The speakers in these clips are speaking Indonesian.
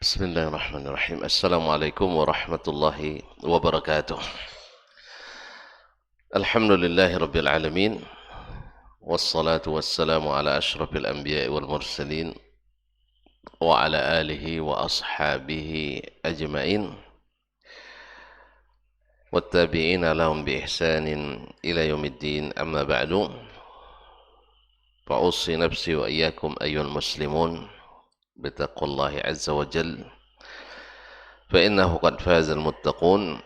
Bismillahirrahmanirrahim. Assalamualaikum warahmatullahi wabarakatuh. Alhamdulillahi rabbil alamin. Wassalatu wassalamu ala ashrafil anbiya'i wal mursalin wa ala alihi wa ashabihi ajma'in. Wattabi'ina lahum bi ihsanin ila yaumiddin, amma ba'du. Fa'ussi nafsi wa iyyakum ayyuhal muslimun bitaqwallahi azza wa jalla. فإنه قد فاز المتقون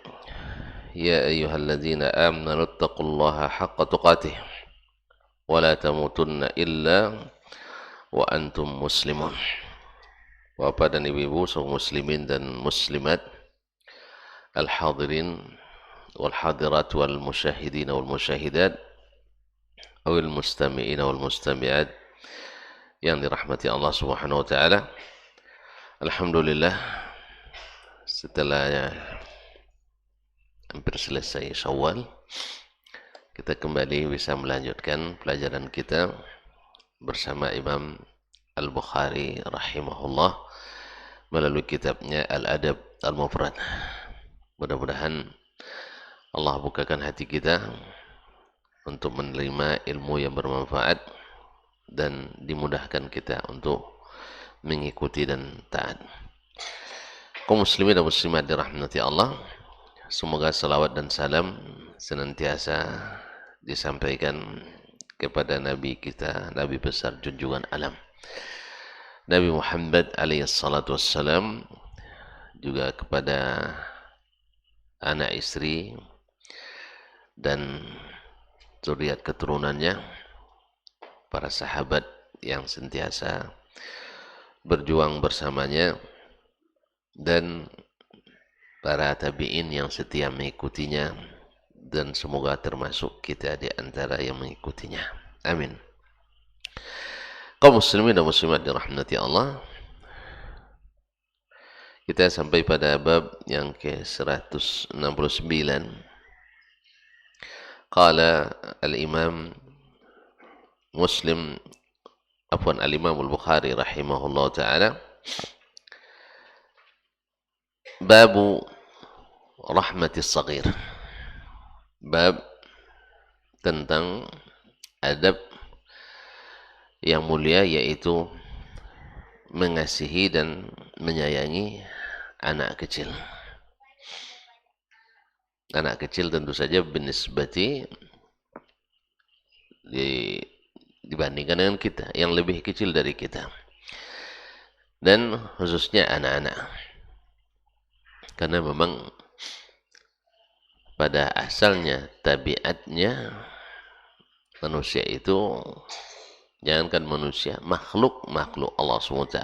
يا أيها الذين آمنوا اتقوا الله حق تقاته ولا تموتن إلا وأنتم مسلمون. Bapak dan ibu-ibu saudara muslimin dan muslimat, al-hadirin wal hadirat wal musyahidin wal musyahidat awil mustami'in wal mustami'at yang dirahmati Allah Subhanahu wa taala. Alhamdulillah, setelah hampir selesai Syawal, kita kembali bisa melanjutkan pelajaran kita bersama Imam Al-Bukhari rahimahullah melalui kitabnya Al-Adab Al-Mufrad. Mudah-mudahan Allah bukakan hati kita untuk menerima ilmu yang bermanfaat dan dimudahkan kita untuk mengikuti dan taat. Kaum muslimin dan muslimat dirahmati Allah, semoga salawat dan salam senantiasa disampaikan kepada Nabi kita, Nabi besar junjungan alam, Nabi Muhammad alaihi salatu wassalam, juga kepada anak istri dan zuriat keturunannya, para sahabat yang sentiasa berjuang bersamanya, dan para tabi'in yang setia mengikutinya, dan semoga termasuk kita di antara yang mengikutinya. Amin. Kaum muslimin dan muslimat dirahmati Allah, kita sampai pada bab yang ke-169. Qala al-imam Muslim, afwan, al-imam al-Bukhari rahimahullah ta'ala, Babu rahmatis saghir. Bab tentang adab yang mulia, yaitu mengasihi dan menyayangi anak kecil. Anak kecil tentu saja binisbati dibandingkan dengan kita yang lebih kecil dari kita, dan khususnya anak-anak. Karena memang pada asalnya, tabiatnya, manusia itu, jangankan manusia, makhluk Allah SWT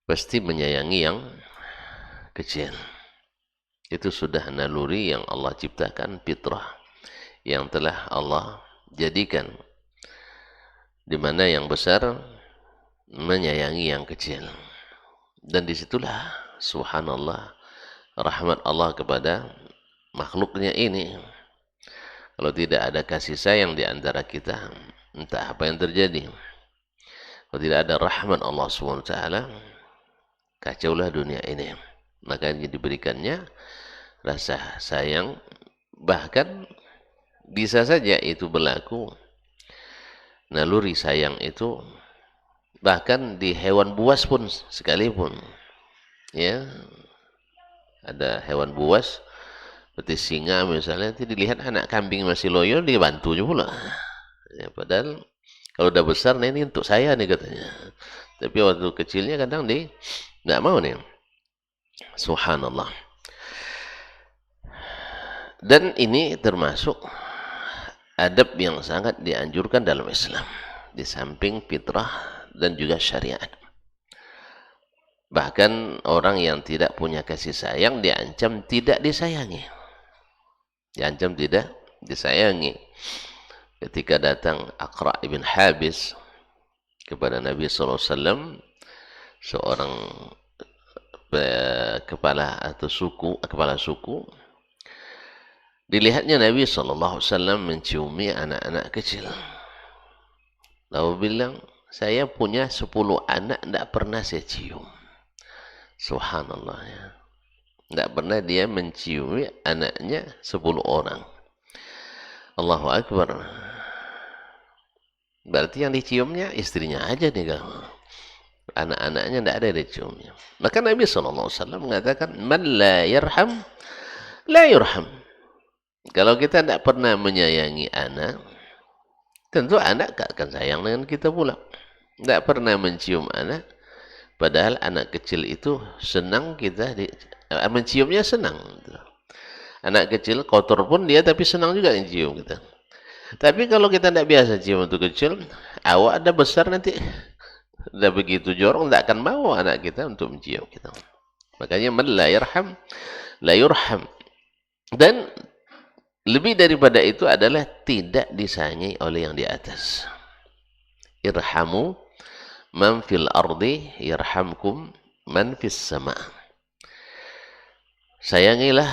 pasti menyayangi yang kecil. Itu sudah naluri yang Allah ciptakan, fitrah yang telah Allah jadikan, di mana yang besar menyayangi yang kecil. Dan disitulah subhanallah rahmat Allah kepada makhluknya ini. Kalau tidak ada kasih sayang di antara kita, entah apa yang terjadi. Kalau tidak ada rahmat Allah SWT, kacaulah dunia ini. Makanya diberikannya rasa sayang, bahkan bisa saja itu berlaku naluri sayang itu bahkan di hewan buas pun sekalipun. Ya, ada hewan buas seperti singa misalnya, nanti dilihat anak kambing masih loyo, dia bantunya pula. Ya, padahal kalau udah besar, nah ini untuk saya nih katanya. Tapi waktu kecilnya kadang dia nggak mau nih. Subhanallah. Dan ini termasuk adab yang sangat dianjurkan dalam Islam, di samping fitrah dan juga syariat. Bahkan orang yang tidak punya kasih sayang diancam tidak disayangi. Diancam tidak disayangi. Ketika datang Aqra' ibn Habis kepada Nabi SAW, seorang kepala suku, dilihatnya Nabi SAW menciumi anak-anak kecil. Lalu bilang, saya punya 10 anak, tidak pernah saya cium. Subhanallah ya. Tidak pernah dia menciumi anaknya 10 orang. Allahu Akbar. Berarti yang diciumnya istrinya aja nih kalau anak-anaknya tidak ada yang diciumnya. Maka Nabi SAW mengatakan, man la yarham, la yurham. Kalau kita tidak pernah menyayangi anak, tentu anak tak akan sayang dengan kita pula. Tidak pernah mencium anak, padahal anak kecil itu senang kita menciumnya senang. Anak kecil kotor pun dia tapi senang juga mencium kita. Tapi kalau kita tidak biasa cium untuk kecil, awak ada besar nanti dah begitu jorong, tidak akan mau anak kita untuk mencium kita. Makanya man la yarham, la yurham. Dan lebih daripada itu adalah tidak disayangi oleh yang di atas. Irhamu man fil ardi yarhamkum man fis sama. Sayangilah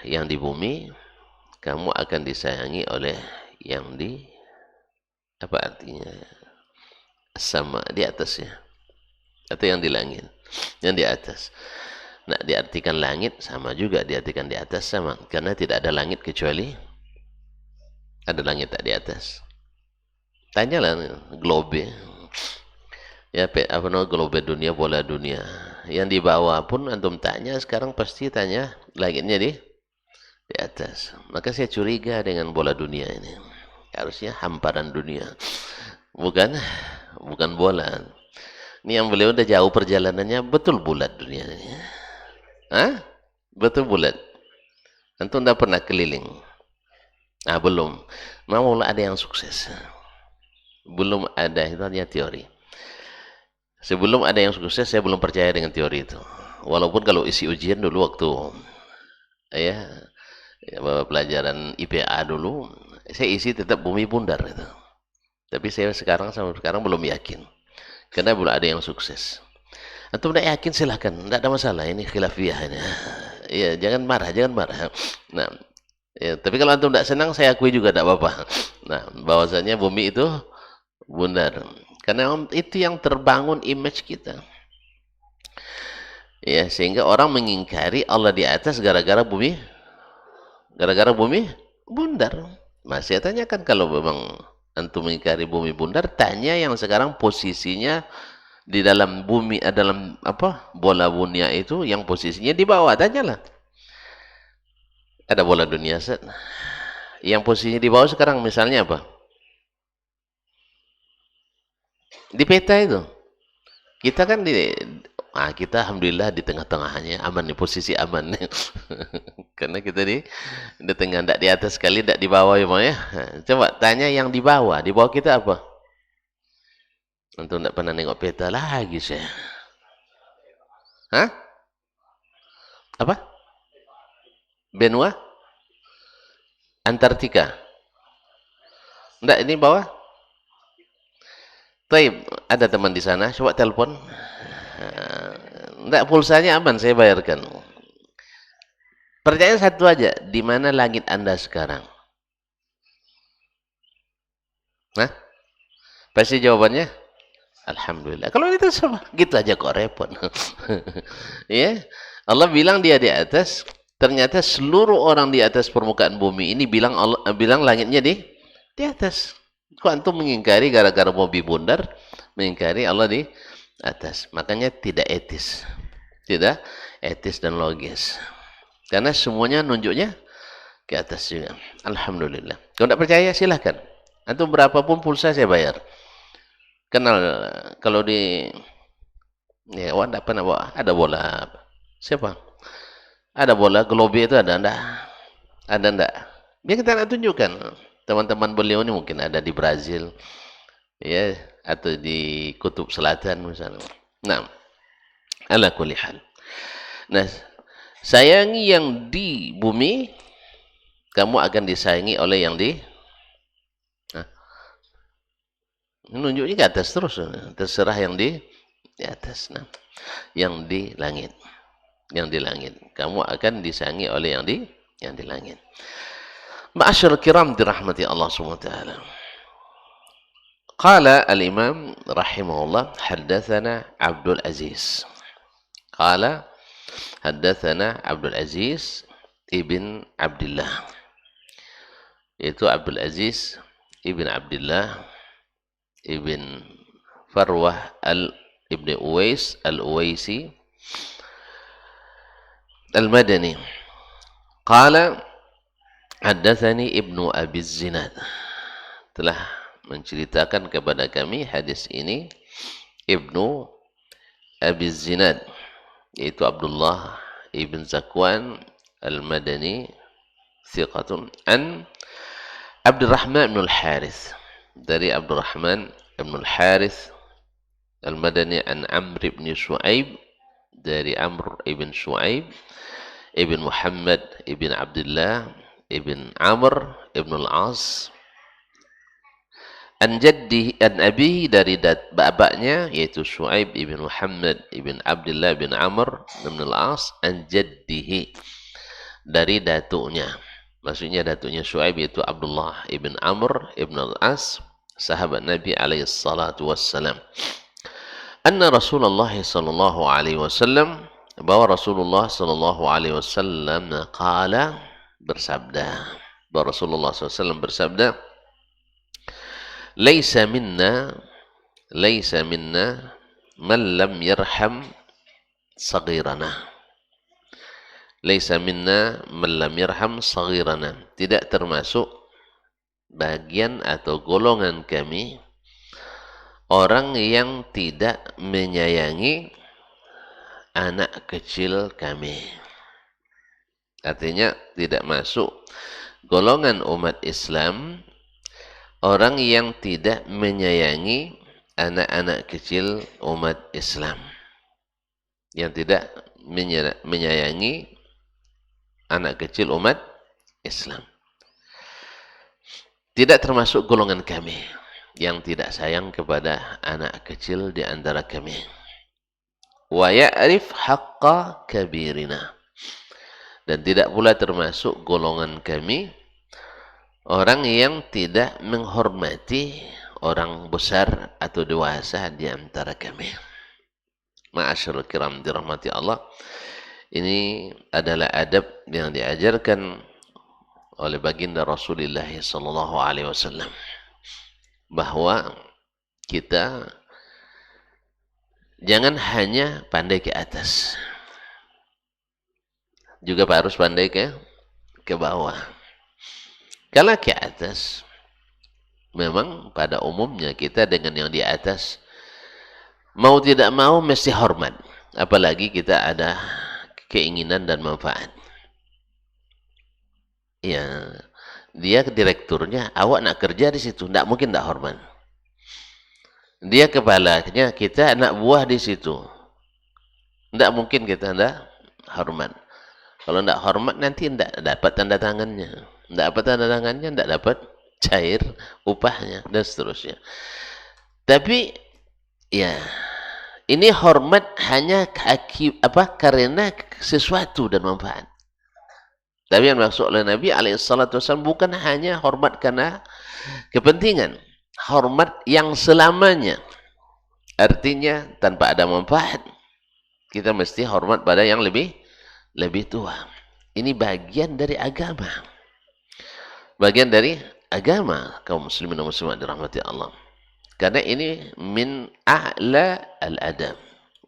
yang di bumi, kamu akan disayangi oleh yang di apa artinya sama di atasnya, atau yang di langit, yang di atas. Nah, diartikan langit sama juga diartikan di atas sama, karena tidak ada langit kecuali ada langit tak di atas. Tanyalah globe ya, apa namanya, globe dunia, bola dunia yang di bawah pun antum tanya sekarang pasti tanya langitnya di atas. Maka saya curiga dengan bola dunia ini. Harusnya hamparan dunia, bukan bola. Ini yang beliau udah jauh perjalanannya, betul bulat dunia ini. Hah? Betul bulat. Antum udah pernah keliling? Ah, belum. Mau ada yang sukses. Belum ada, itu hanya teori. Sebelum ada yang sukses, saya belum percaya dengan teori itu. Walaupun kalau isi ujian dulu waktu ya pelajaran IPA dulu, saya isi tetap bumi bundar itu. Tapi saya sampai sekarang belum yakin. Karena belum ada yang sukses. Antum tidak yakin silahkan, tidak ada masalah. Ini khilafiyah ini. Ya, jangan marah. Nah, ya, tapi kalau antum tidak senang, saya akui juga tidak apa-apa. Nah, bahwasanya bumi itu bundar. Karena itu yang terbangun image kita. Ya, sehingga orang mengingkari Allah di atas gara-gara bumi bundar. Masih tanyakan kalau memang antum mengingkari bumi bundar, tanya yang sekarang posisinya di dalam bumi, dalam apa bola dunia itu yang posisinya di bawah, tanyalah. Ada bola dunia set, yang posisinya di bawah sekarang misalnya apa? Di peta itu. Kita kan kita alhamdulillah di tengah-tengahnya, aman nih, posisi aman nih. Karena kita di tengah, tidak di atas sekali, tidak di bawah ya, ya. Coba tanya yang di bawah kita apa? Antum tidak pernah nengok peta lagi saya. Hah? Apa? Benua? Antartika? Tidak, ini bawah? Taib, ada teman di sana, coba telepon. Tidak, pulsanya aman, saya bayarkan. Pertanyaan satu aja, di mana langit Anda sekarang? Nah, pasti jawabannya alhamdulillah. Kalau itu sama, gitu aja kok repot. Ya, Allah bilang dia di atas, ternyata seluruh orang di atas permukaan bumi ini bilang langitnya di atas. Kok antum mengingkari gara-gara bumi bundar, mengingkari Allah di atas? Makanya tidak etis. Tidak etis dan logis. Karena semuanya nunjuknya ke atas juga. Alhamdulillah. Kalau tidak percaya silahkan. Antum berapapun pulsa saya bayar. Kenal kalau di ya tidak pernah bawa, ada bola siapa? Ada bola globe itu ada enggak? Ada enggak? Biar kita nak tunjukkan. Teman-teman beliau ini mungkin ada di Brazil, ya, atau di Kutub Selatan misalnya. Nah, ala kulli hal. Nah, sayangi yang di bumi, kamu akan disayangi oleh yang di nunjuknya ke atas terus, terserah yang di atas. Nah, yang di langit, kamu akan disayangi oleh yang di langit. Ma'asyarul kiram dirahmati Allah Subhanahu wa taala. Qala al-Imam rahimahullah, haddatsana Abdul Aziz. Qala haddatsana Abdul Aziz ibn Abdullah, yaitu Abdul Aziz ibn Abdullah ibn Farwah ibn Uwais al-Uwaisi al-Madani. Qala haddatsani Ibnu Abi Zinad, telah menceritakan kepada kami hadis ini Ibnu Abi Zinad, yaitu Abdullah ibn Zakwan al-Madani, thiqatun, an Abdurrahman bin al-Harith, dari Abdurrahman bin al-Harith al-Madani, an Amr ibn Shu'aib, dari Amr ibn Shu'aib ibn Muhammad ibn Abdullah ibn Amr ibn al-As, an jaddi an abihi, dari bapaknya yaitu Shu'aib ibn Muhammad ibn Abdullah ibn Amr ibn al-As, an jaddihi, dari datuknya. Maksudnya datuknya Shu'aib yaitu Abdullah ibn Amr ibn al-As, sahabat Nabi alaihi salatu wassalam. Anna Rasulullah sallallahu alaihi wasallam, bahwa Rasulullah sallallahu alaihi wasallam qala, bersabda, bahwa Rasulullah SAW bersabda, laisa minna man lam yarham saghirana. Laisa minna man lam yarham saghirana, tidak termasuk bagian atau golongan kami orang yang tidak menyayangi anak kecil kami. Artinya tidak masuk golongan umat Islam orang yang tidak menyayangi anak-anak kecil umat Islam, yang tidak menyayangi anak kecil umat Islam. Tidak termasuk golongan kami yang tidak sayang kepada anak kecil di antara kami. Wa ya'rif haqqa kabirina, dan tidak pula termasuk golongan kami orang yang tidak menghormati orang besar atau dewasa di antara kami. Ma'asyarul kiram dirahmati Allah, ini adalah adab yang diajarkan oleh baginda Rasulullah sallallahu alaihi wasallam, bahwa kita jangan hanya pandai ke atas, juga harus pandai ke bawah. Kalau ke atas, memang pada umumnya kita dengan yang di atas mau tidak mau mesti hormat, apalagi kita ada keinginan dan manfaat. Ya, dia direkturnya, awak nak kerja di situ, tidak mungkin tidak hormat. Dia kepalanya, kita anak buah di situ, tidak mungkin kita tidak hormat. Kalau tidak hormat nanti tidak dapat tanda tangannya, tidak dapat tanda tangannya, tidak dapat cair upahnya dan seterusnya. Tapi ya, ini hormat hanya karena sesuatu dan manfaat. Tapi yang maksud oleh Nabi alaihissalam bukan hanya hormat karena kepentingan, hormat yang selamanya. Artinya tanpa ada manfaat, kita mesti hormat pada yang lebih tua. Ini bagian dari agama. Bagian dari agama kaum muslimin dan muslimat dirahmati Allah. Karena ini min a'la al-adab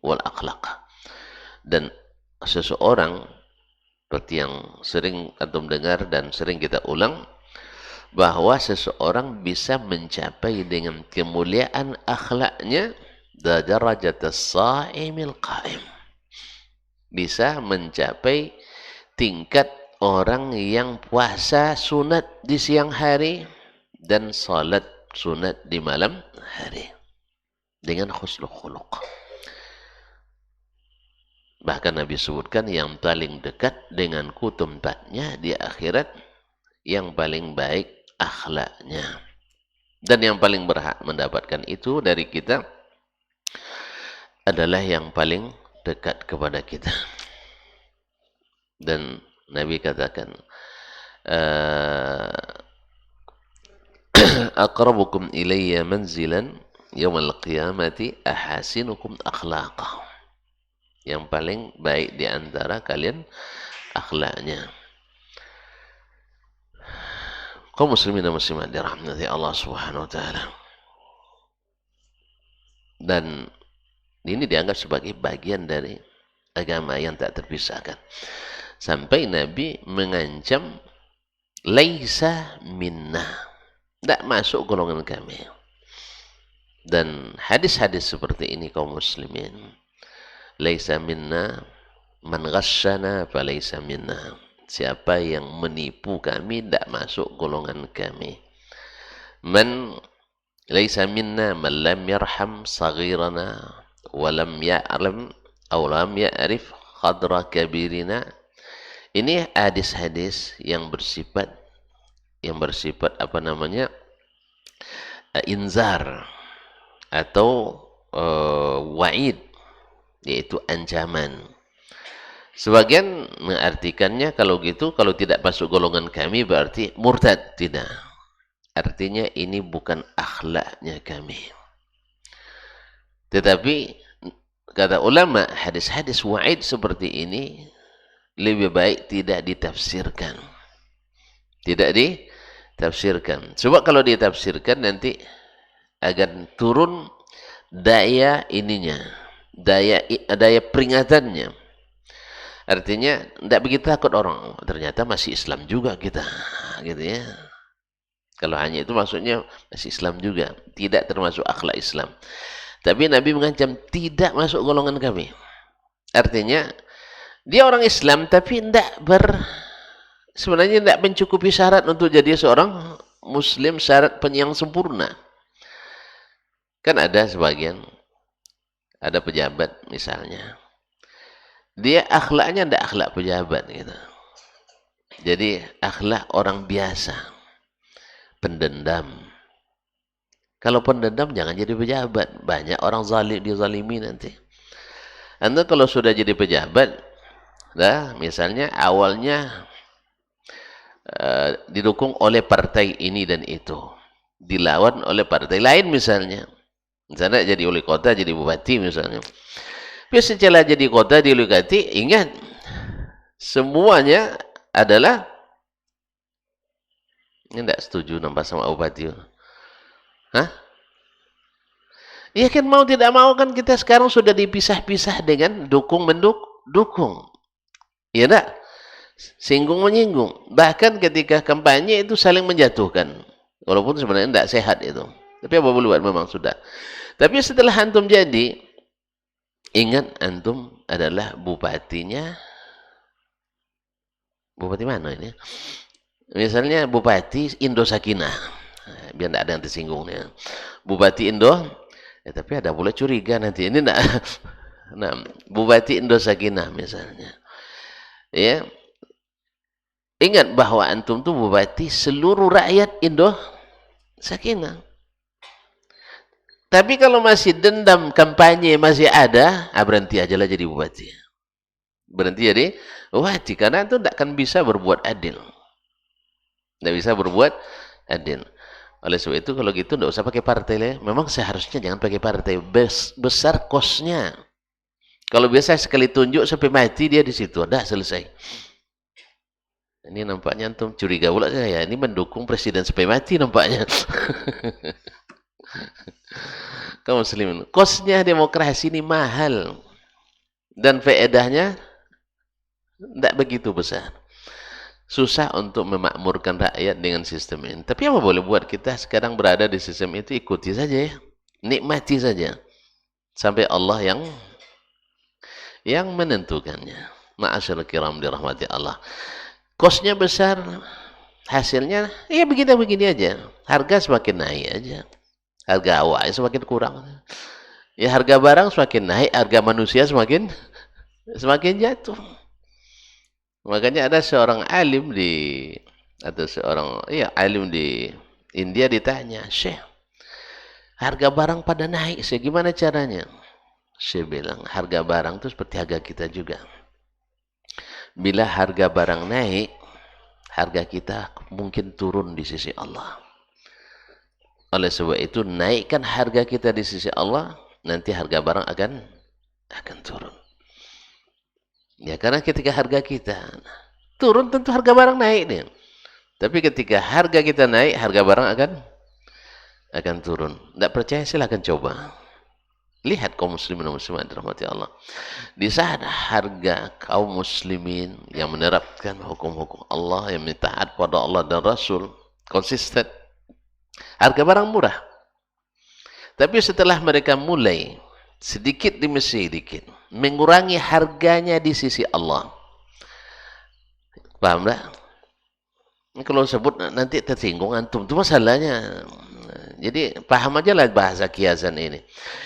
wal akhlaq. Dan seseorang, seperti yang sering antum dengar dan sering kita ulang, bahwa seseorang bisa mencapai dengan kemuliaan akhlaknya darajat as-sa'imil qa'im, bisa mencapai tingkat orang yang puasa sunat di siang hari dan salat sunat di malam hari dengan husnul khuluq. Bahkan Nabi sebutkan yang paling dekat denganku tempatnya di akhirat yang paling baik akhlaknya. Dan yang paling berhak mendapatkan itu dari kita adalah yang paling dekat kepada kita. Dan Nabi katakan, aqrabukum ilayya manzilan yawmal qiyamati ahasinukum akhlaqa. Yang paling baik di antara kalian akhlaknya. Kaum muslimin dan muslimat dirahmati Allah Subhanahu wa taala. Dan ini dianggap sebagai bagian dari agama yang tak terpisahkan. Sampai Nabi mengancam laisa minna, tidak masuk golongan kami. Dan hadis-hadis seperti ini kaum muslimin, laisa minna man ghasyana falaysa minna. Siapa yang menipu kami tidak masuk golongan kami. Man laisa minna man lam yarham saghirana wa lam ya'lam aw lam ya'rif qadra kabirina. Ini hadis-hadis yang bersifat apa namanya? Inzar atau wa'id, yaitu ancaman. Sebagian mengartikannya kalau gitu, kalau tidak masuk golongan kami berarti murtad. Tidak. Artinya ini bukan akhlaknya kami. Tetapi kata ulama, hadis-hadis wa'id seperti ini lebih baik tidak ditafsirkan. Tidak ditafsirkan. Sebab kalau ditafsirkan nanti akan turun daya ininya, daya peringatannya. Artinya tidak begitu takut orang, ternyata masih Islam juga kita, gitu ya. Kalau hanya itu maksudnya masih Islam juga, tidak termasuk akhlak Islam. Tapi Nabi mengancam tidak masuk golongan kami. Artinya dia orang Islam tapi sebenarnya tidak mencukupi syarat untuk jadi seorang Muslim, syarat yang sempurna. Kan ada sebagian, ada pejabat misalnya, dia akhlaknya tidak akhlak pejabat gitu. Jadi akhlak orang biasa, pendendam. Kalau pendendam jangan jadi pejabat. Banyak orang zalim dizalimi nanti. Anda kalau sudah jadi pejabat, misalnya awalnya didukung oleh partai ini dan itu, dilawan oleh partai lain misalnya. Misalnya jadi wali kota, jadi bupati misalnya. Tapi setelah jadi kota di Lugati, ingat semuanya adalah ini tidak setuju nampak sama bupati. Hah? Ya kan mau tidak mau kan kita sekarang sudah dipisah-pisah dengan dukung. Ya enggak? Singgung menyinggung. Bahkan ketika kampanye itu saling menjatuhkan. Walaupun sebenarnya tidak sehat itu. Tapi apa boleh buat memang sudah. Tapi setelah antum jadi, ingat antum adalah bupatinya. Bupati mana ini? Misalnya Bupati Indo Sakinah. Biar tidak ada yang tersinggung. Ya. Bupati Indo, tapi ada boleh curiga nanti. Ini tidak. Nah, Bupati Indo Sakinah misalnya. Ya. Ingat bahwa antum itu bupati seluruh rakyat Indo Sakinah. Tapi kalau masih dendam kampanye masih ada, berhenti aja lah jadi bupati. Berhenti jadi bupati karena itu tidak akan bisa berbuat adil. Tidak bisa berbuat adil. Oleh sebab itu kalau gitu tidak usah pakai partai lah. Memang seharusnya jangan pakai partai, besar kosnya. Kalau biasa sekali tunjuk sampai mati dia di situ, dah selesai. Ini nampaknya antum curiga pula saya. Ini mendukung presiden sampai mati nampaknya. Kaum muslimin, kosnya demokrasi ini mahal dan faedahnya tidak begitu besar. Susah untuk memakmurkan rakyat dengan sistem ini. Tapi apa boleh buat, kita sekarang berada di sistem itu, ikuti saja ya, nikmati saja sampai Allah yang menentukannya. Ma'asyarul kiram dirahmati Allah. Kosnya besar, hasilnya ya begini aja. Harga semakin naik aja. Harga awal semakin kurang. Ya harga barang semakin naik, harga manusia semakin jatuh. Makanya ada seorang alim di India ditanya, "Syekh, harga barang pada naik, gimana caranya?" Syekh bilang, harga barang itu seperti harga kita juga. Bila harga barang naik, harga kita mungkin turun di sisi Allah. Oleh sebab itu naikkan harga kita di sisi Allah, nanti harga barang akan turun. Ya, karena ketika harga kita turun, tentu harga barang naik nih. Tapi ketika harga kita naik, harga barang akan turun. Tidak percaya, silahkan coba. Lihat kaum muslimin dan muslimat dirahmati Allah. Di saat harga kaum muslimin yang menerapkan hukum-hukum Allah, yang taat pada Allah dan Rasul, konsisten, harga barang murah. Tapi setelah mereka mulai sedikit demi sedikit mengurangi harganya di sisi Allah, paham tak? Kalau sebut nanti tersinggung antum, itu masalahnya. Jadi paham aja lah bahasa kiasan ini.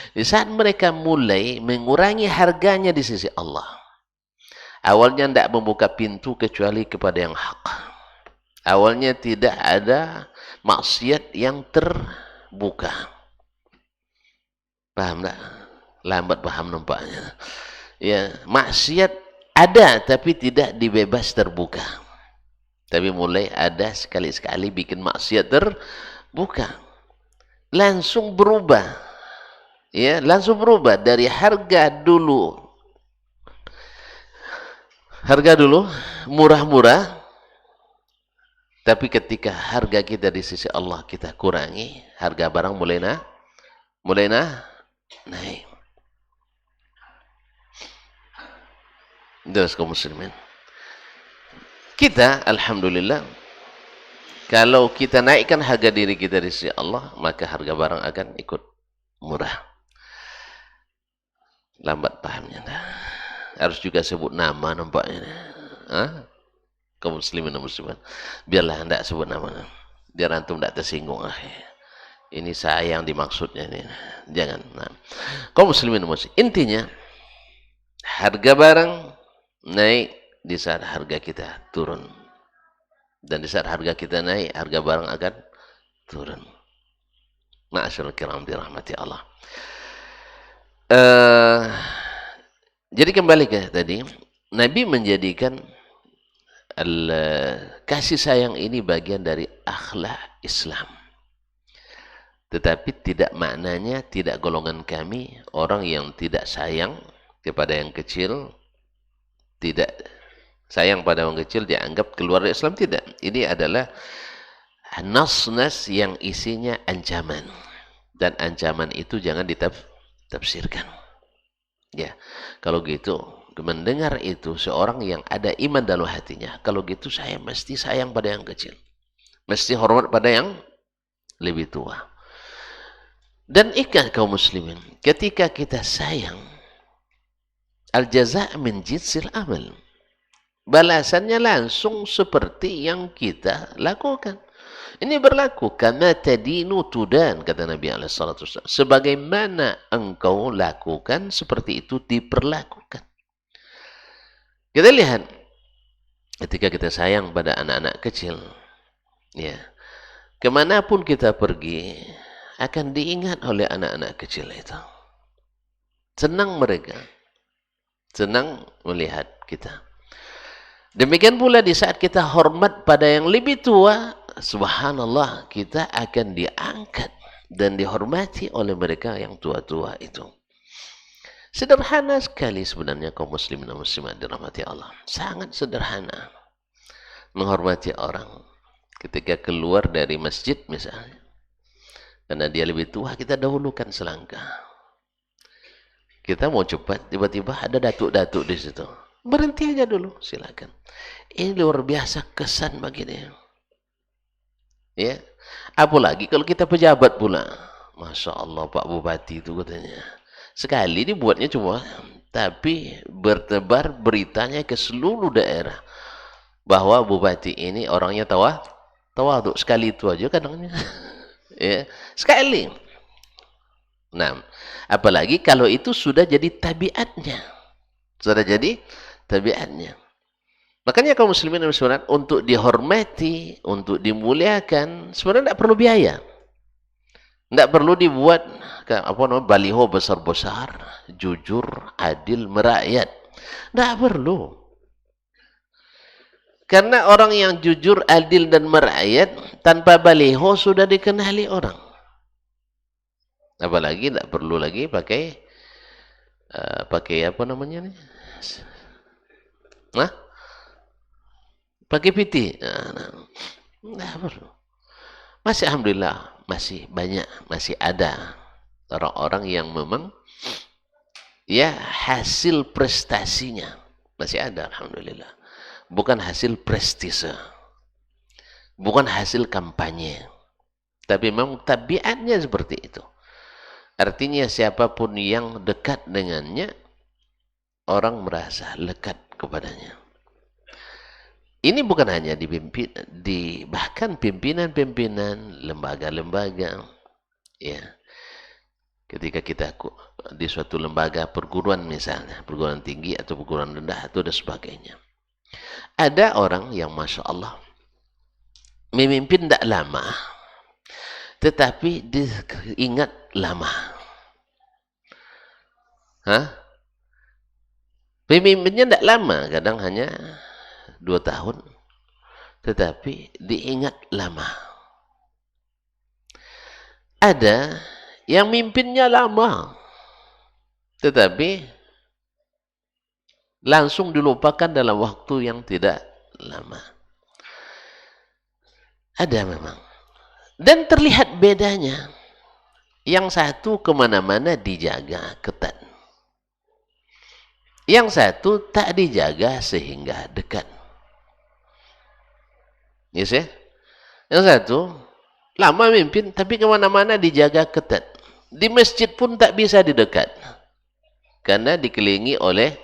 Di saat mereka mulai mengurangi harganya di sisi Allah, awalnya tidak membuka pintu kecuali kepada yang hak. Awalnya tidak ada maksiat yang terbuka. Paham tak? Lambat paham nampaknya. Ya, maksiat ada tapi tidak dibebas terbuka. Tapi mulai ada sekali-sekali bikin maksiat terbuka. Langsung berubah. Ya, langsung berubah dari harga dulu murah-murah, tapi ketika harga kita di sisi Allah kita kurangi, harga barang mulai naik. Terus kaum muslimin, kita alhamdulillah, kalau kita naikkan harga diri kita di sisi Allah, maka harga barang akan ikut murah. Lambat pahamnya. Harus juga sebut nama nampaknya. Kaum muslimin dan muslimat. Biarlah hendak sebut nama. Biar antum tidak tersinggung. Ini saya yang dimaksudnya ini. Jangan. Nah. Kaum muslimin dan muslimat. Intinya, harga barang naik di saat harga kita turun. Dan di saat harga kita naik, harga barang akan turun. Ma'asyarul kiram dirahmati Allah. Jadi kembali ke tadi, Nabi menjadikan kasih sayang ini bagian dari akhlak Islam. Tetapi tidak maknanya tidak golongan kami, orang yang tidak sayang kepada yang kecil, tidak sayang pada orang kecil dianggap keluar dari Islam, tidak. Ini adalah nas-nas yang isinya ancaman, dan ancaman itu jangan ditafsirkan. Ya, kalau gitu mendengar itu seorang yang ada iman dalam hatinya, kalau gitu saya mesti sayang pada yang kecil, mesti hormat pada yang lebih tua. Dan ikat kaum muslimin, ketika kita sayang, al-jaza' min jinsil amal, balasannya langsung seperti yang kita lakukan. Ini berlaku kama tadinu tudan, kata Nabi SAW. Sebagaimana engkau lakukan, seperti itu diperlakukan. Kita lihat ketika kita sayang pada anak-anak kecil, ya, kemanapun kita pergi akan diingat oleh anak-anak kecil itu. Senang mereka, senang melihat kita. Demikian pula di saat kita hormat pada yang lebih tua, subhanallah, kita akan diangkat dan dihormati oleh mereka yang tua-tua itu. Sederhana sekali sebenarnya kaum muslimin dan muslimat dirahmati Allah. Sangat sederhana menghormati orang ketika keluar dari masjid misalnya. Karena dia lebih tua, kita dahulukan selangkah. Kita mau cepat, tiba-tiba ada datuk-datuk di situ. Berhenti aja dulu, silakan. Ini luar biasa kesan bagi dia. Ya, apalagi kalau kita pejabat pula. Masya Allah, Pak Bupati itu katanya. Sekali dibuatnya cuma, tapi bertebar beritanya ke seluruh daerah bahwa Bupati ini orangnya tawaduk. Sekali itu aja kadangnya. Ya, sekali. Nah, apalagi kalau itu sudah jadi tabiatnya. Sudah jadi tabiatnya. Makanya kaum muslimin dan muslimat, untuk dihormati, untuk dimuliakan, sebenarnya tidak perlu biaya. Tidak perlu dibuat baliho besar-besar, jujur, adil, merakyat. Tidak perlu. Karena orang yang jujur, adil, dan merakyat, tanpa baliho sudah dikenali orang. Apalagi tidak perlu lagi pakai apa namanya nih? Nah, pakai piti. Nah, masih alhamdulillah masih banyak, masih ada orang-orang yang memang ya hasil prestasinya masih ada alhamdulillah. Bukan hasil prestise, bukan hasil kampanye, tapi memang tabiatnya seperti itu. Artinya siapapun yang dekat dengannya, orang merasa lekat kepadanya. Ini bukan hanya bahkan pimpinan-pimpinan lembaga-lembaga, ya. Ketika kita di suatu lembaga perguruan misalnya, perguruan tinggi atau perguruan rendah atau dan sebagainya. Ada orang yang Masya Allah memimpin tidak lama, tetapi diingat lama. Hah? Pemimpinnya tidak lama, kadang hanya 2 tahun, tetapi diingat lama. Ada yang mimpinnya lama, tetapi langsung dilupakan dalam waktu yang tidak lama. Ada memang. Dan terlihat bedanya. Yang satu kemana-mana dijaga ketat. Yang satu tak dijaga sehingga dekat. Yes, ya? Yang satu lama mimpin tapi kemana-mana dijaga ketat. Di masjid pun tak bisa didekat. Karena dikelilingi oleh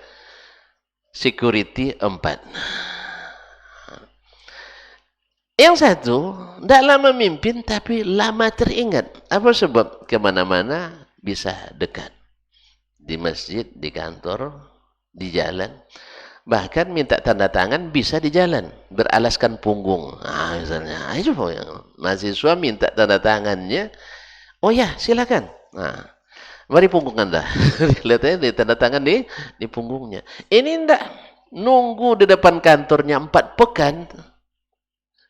security 4. Yang satu tidak lama mimpin tapi lama teringat. Apa sebab? Kemana-mana bisa dekat. Di masjid, di kantor, di jalan. Bahkan minta tanda tangan bisa di jalan, beralaskan punggung. Misalnya, ayo mahasiswa minta tanda tangannya, oh ya silakan. Mari punggung Anda. Lihat aja di tanda tangan di punggungnya. Ini enggak nunggu di depan kantornya 4 pekan,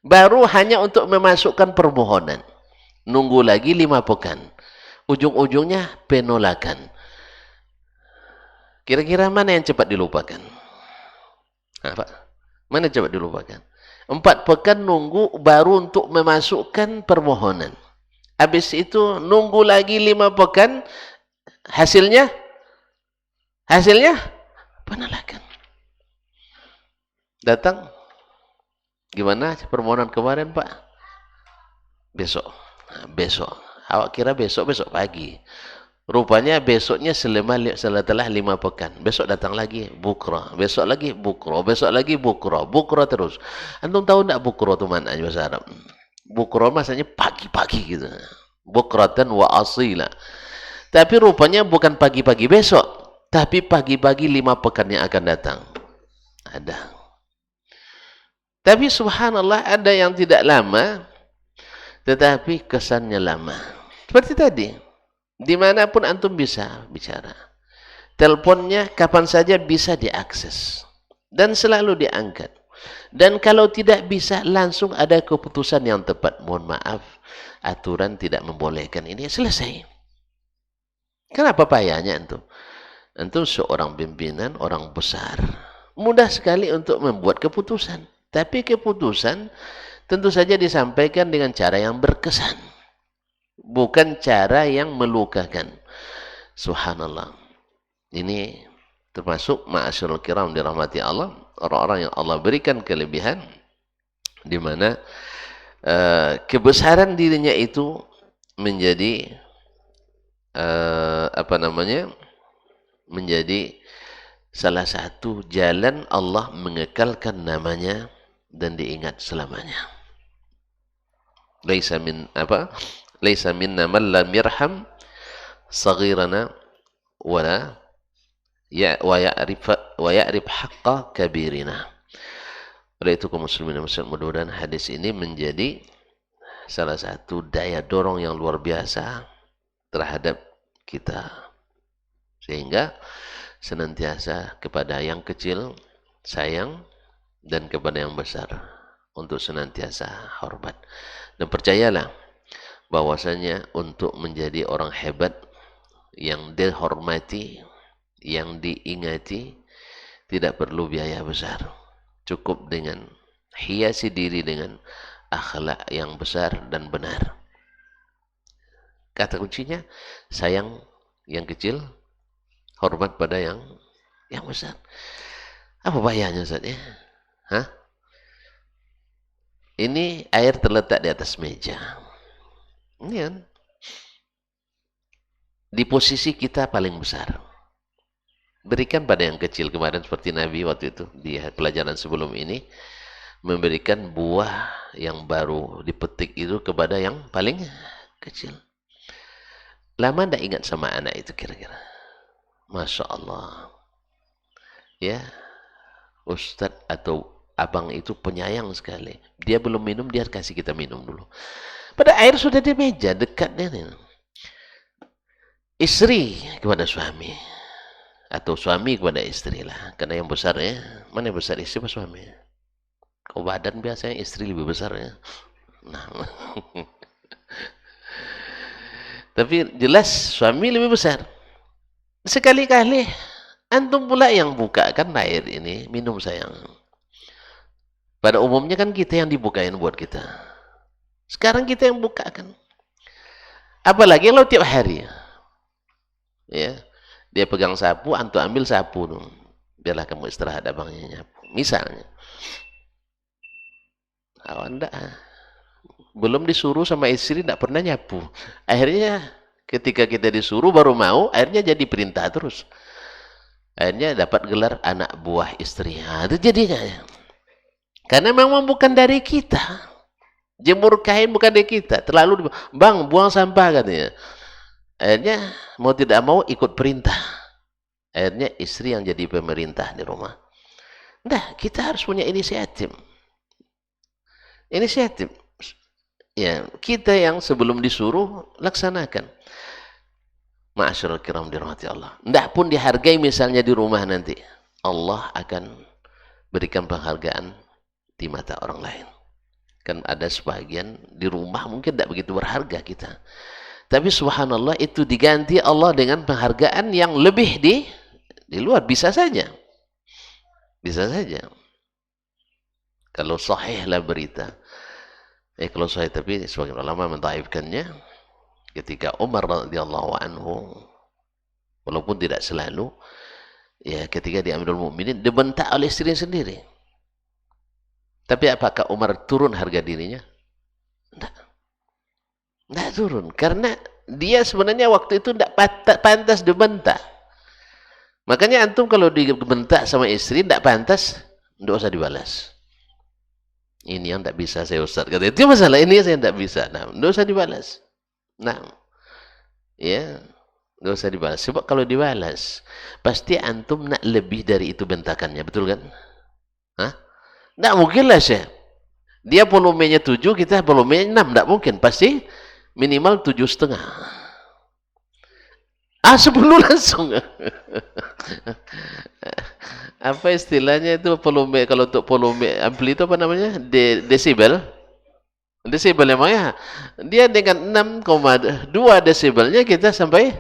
baru hanya untuk memasukkan permohonan. Nunggu lagi 5 pekan. Ujung-ujungnya penolakan. Kira-kira mana yang cepat dilupakan? Pak, mana coba dilupakan? 4 pekan nunggu baru untuk memasukkan permohonan. Habis itu nunggu lagi 5 pekan, hasilnya penolakan. Datang, gimana permohonan kemarin Pak? Besok. Awak kira besok pagi. Rupanya besoknya setelah 5 pekan. Besok datang lagi, bukra. Besok lagi, bukra. Besok lagi, bukra. Bukra terus. Antum tahu tak bukra itu mana bahasa Arab? Bukra maksudnya pagi-pagi gitu. Bukratan wa asila. Tapi rupanya bukan pagi-pagi besok. Tapi pagi-pagi 5 pekan yang akan datang. Ada. Tapi subhanallah ada yang tidak lama. Tetapi kesannya lama. Seperti tadi. Dimanapun antum bisa bicara. Teleponnya kapan saja bisa diakses. Dan selalu diangkat. Dan kalau tidak bisa, langsung ada keputusan yang tepat. Mohon maaf, aturan tidak membolehkan ini. Selesai. Kenapa payahnya antum? Antum seorang pimpinan, orang besar. Mudah sekali untuk membuat keputusan. Tapi keputusan tentu saja disampaikan dengan cara yang berkesan. Bukan cara yang melukakan. Subhanallah. Ini termasuk ma'asyarul kiram dirahmati Allah. Orang-orang yang Allah berikan kelebihan. Di mana kebesaran dirinya itu menjadi menjadi salah satu jalan Allah mengekalkan namanya dan diingat selamanya. Laisa minna man lam yarham saghirana wa ya'rif haqqa kabirina. Oleh itu kaum muslimin dan muslimat, mudah-mudahan hadis ini menjadi salah satu daya dorong yang luar biasa terhadap kita, sehingga senantiasa kepada yang kecil sayang dan kepada yang besar untuk senantiasa hormat. Dan percayalah bahwasanya untuk menjadi orang hebat yang dihormati, yang diingati, Tidak perlu biaya besar. Cukup dengan hiasi diri dengan akhlak yang besar dan benar. Kata kuncinya, sayang yang kecil, hormat pada yang besar. Apa bahayanya Ustaz ya? Hah? Ini air terletak di atas meja. Ini kan di posisi kita paling besar. Berikan pada yang kecil. Kemarin seperti Nabi waktu itu di pelajaran sebelum ini, memberikan buah yang baru dipetik itu kepada yang paling kecil. Lama tidak ingat sama anak itu kira-kira. Masya Allah. Ya, Ustadz atau abang itu penyayang sekali. Dia belum minum, dia kasih kita minum dulu. Pada air sudah di meja dekatnya nih. Istri kepada suami atau suami kepada istri lah. Karena yang besar ya, mana yang besar, istri atau suami? Kalau badan biasanya istri lebih besar ya. Nah, tapi jelas suami lebih besar. Sekali-kali antum pula yang buka kan air ini, minum sayang. Pada umumnya kan kita yang dibukain buat kita. Sekarang kita yang buka kan. Apalagi kalau tiap hari. Ya, dia pegang sapu, antum ambil sapu dong. Biarlah kamu istirahat, abangnya nyapu. Misalnya. Anda belum disuruh sama istri, tidak pernah nyapu. Akhirnya ketika kita disuruh baru mau, akhirnya jadi perintah terus. Akhirnya dapat gelar anak buah istri. Nah, itu jadinya. Karena memang bukan dari kita. Jemur kain bukan dari kita. Terlalu, bang, buang sampah katanya. Akhirnya mau tidak mau ikut perintah. Akhirnya istri yang jadi pemerintah di rumah. Nah, kita harus punya inisiatif. Inisiatif. Ya, kita yang sebelum disuruh laksanakan. Ma'asyiral kiram dirahmati Allah. Tidak pun dihargai misalnya di rumah nanti. Allah akan berikan penghargaan di mata orang lain. Kan ada sebagian di rumah mungkin tidak begitu berharga kita. Tapi subhanallah itu diganti Allah dengan penghargaan yang lebih di luar. Bisa saja. Bisa saja. Kalau sahihlah berita. Kalau sahih, tapi sebagian ulama mentaifkannya. Ketika Umar radhiyallahu anhu, walaupun tidak selalu, ya ketika dia Amirul Mukminin dibentak oleh istrinya sendiri. Tapi apakah Umar turun harga dirinya? Tidak turun. Karena dia sebenarnya waktu itu tidak pantas dibentak. Makanya antum kalau dibentak sama istri tidak pantas, tidak usah dibalas. Ini yang tidak bisa saya Ustaz. Kata itu masalah ini saya tidak bisa. Nah, tidak usah dibalas. Nah, ya, tidak usah dibalas. Sebab kalau dibalas, pasti antum nak lebih dari itu bentakannya. Betul kan? Hah? Tidak mungkin lah Syekh. Dia volumenya 7, kita volumenya 6. Tidak mungkin. Pasti minimal 7,5. 10 langsung. Apa istilahnya itu volume, kalau untuk volume ampli itu apa namanya? Desibel. Desibel emangnya. Dia dengan 6,2 desibelnya kita sampai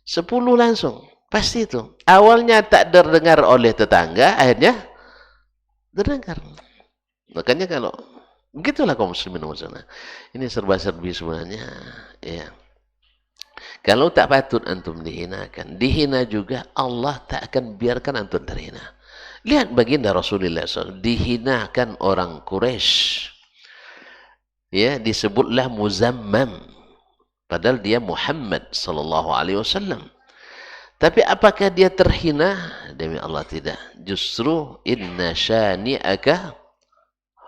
10 langsung. Pasti itu. Awalnya tak terdengar oleh tetangga, akhirnya terdengar. Makanya kalau begitulah kaum muslimin muslimah. Ini serba-serbi sebenarnya. Ya. Kalau tak patut antum dihinakan, dihina juga Allah tak akan biarkan antum terhina. Lihat baginda Rasulullah SAW dihinakan orang Quraisy. Ya, disebutlah Muzammam. Padahal dia Muhammad sallallahu alaihi wasallam. Tapi apakah dia terhina? Demi Allah tidak. Justru inna syani'aka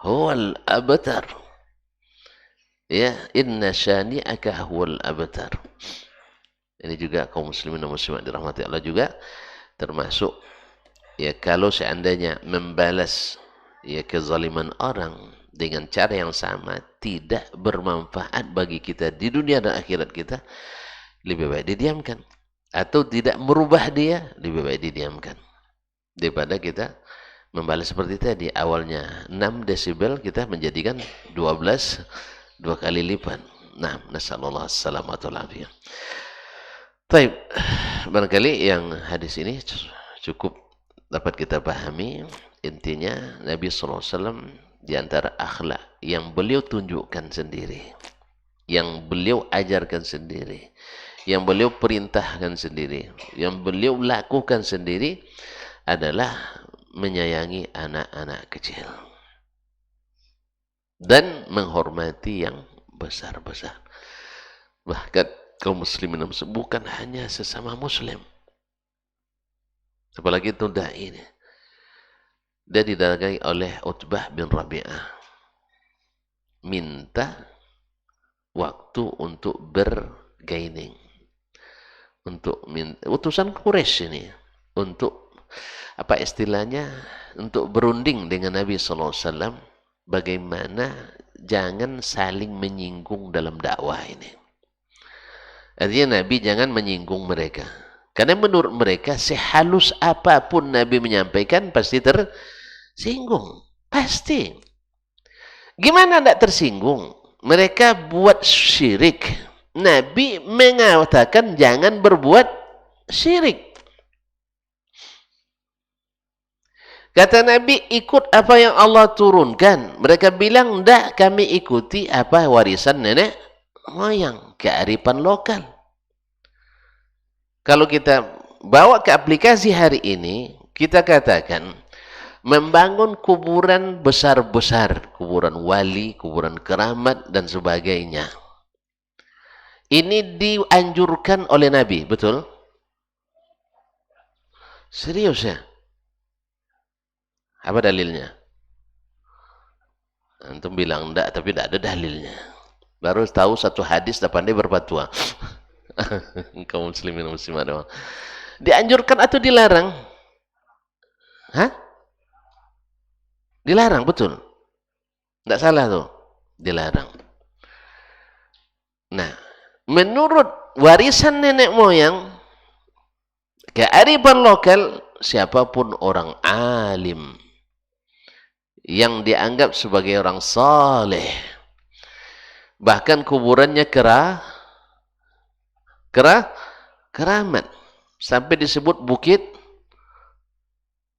huwal abtar. Ya, inna syani'aka huwal abtar. Ini juga kaum muslimin dan muslimat dirahmati Allah juga termasuk ya kalau seandainya membalas ya kezaliman orang dengan cara yang sama tidak bermanfaat bagi kita di dunia dan akhirat kita, lebih baik didiamkan. Atau tidak merubah dia, lebih baik didiamkan. Daripada kita membalas seperti tadi, awalnya 6 desibel kita menjadikan 12, 2 kali lipat. Nah, nasallallahu alaihi wasallam. Baik, barangkali yang hadis ini cukup dapat kita pahami, intinya Nabi SAW di antara akhlak yang beliau tunjukkan sendiri, yang beliau ajarkan sendiri, yang beliau perintahkan sendiri, yang beliau lakukan sendiri adalah menyayangi anak-anak kecil dan menghormati yang besar-besar. Bahkan kaum muslimin bukan hanya sesama muslim, apalagi itu dai ini. Dia didatangi oleh Utbah bin Rabi'ah, minta waktu untuk bergaining, untuk utusan Quraisy ini, untuk apa istilahnya, untuk berunding dengan Nabi SAW, bagaimana jangan saling menyinggung dalam dakwah ini. Artinya Nabi jangan menyinggung mereka, karena menurut mereka sehalus apapun Nabi menyampaikan pasti tersinggung, pasti. Gimana tidak tersinggung? Mereka buat syirik, Nabi mengatakan jangan berbuat syirik. Kata Nabi, ikut apa yang Allah turunkan. Mereka bilang, tidak, kami ikuti apa warisan nenek moyang, kearifan lokal. Kalau kita bawa ke aplikasi hari ini, kita katakan, membangun kuburan besar-besar, kuburan wali, kuburan keramat, dan sebagainya. Ini dianjurkan oleh Nabi, betul? Serius ya? Apa dalilnya? Antum bilang enggak, tapi tidak ada dalilnya. Baru tahu satu hadis, tak pandai berfatwa. Kaum muslimin muslimat. Dianjurkan atau dilarang? Hah? Dilarang, betul? Tidak salah tuh. Dilarang. Nah, menurut warisan nenek moyang, kearifan lokal, siapapun orang alim yang dianggap sebagai orang saleh, bahkan kuburannya keramat, sampai disebut bukit,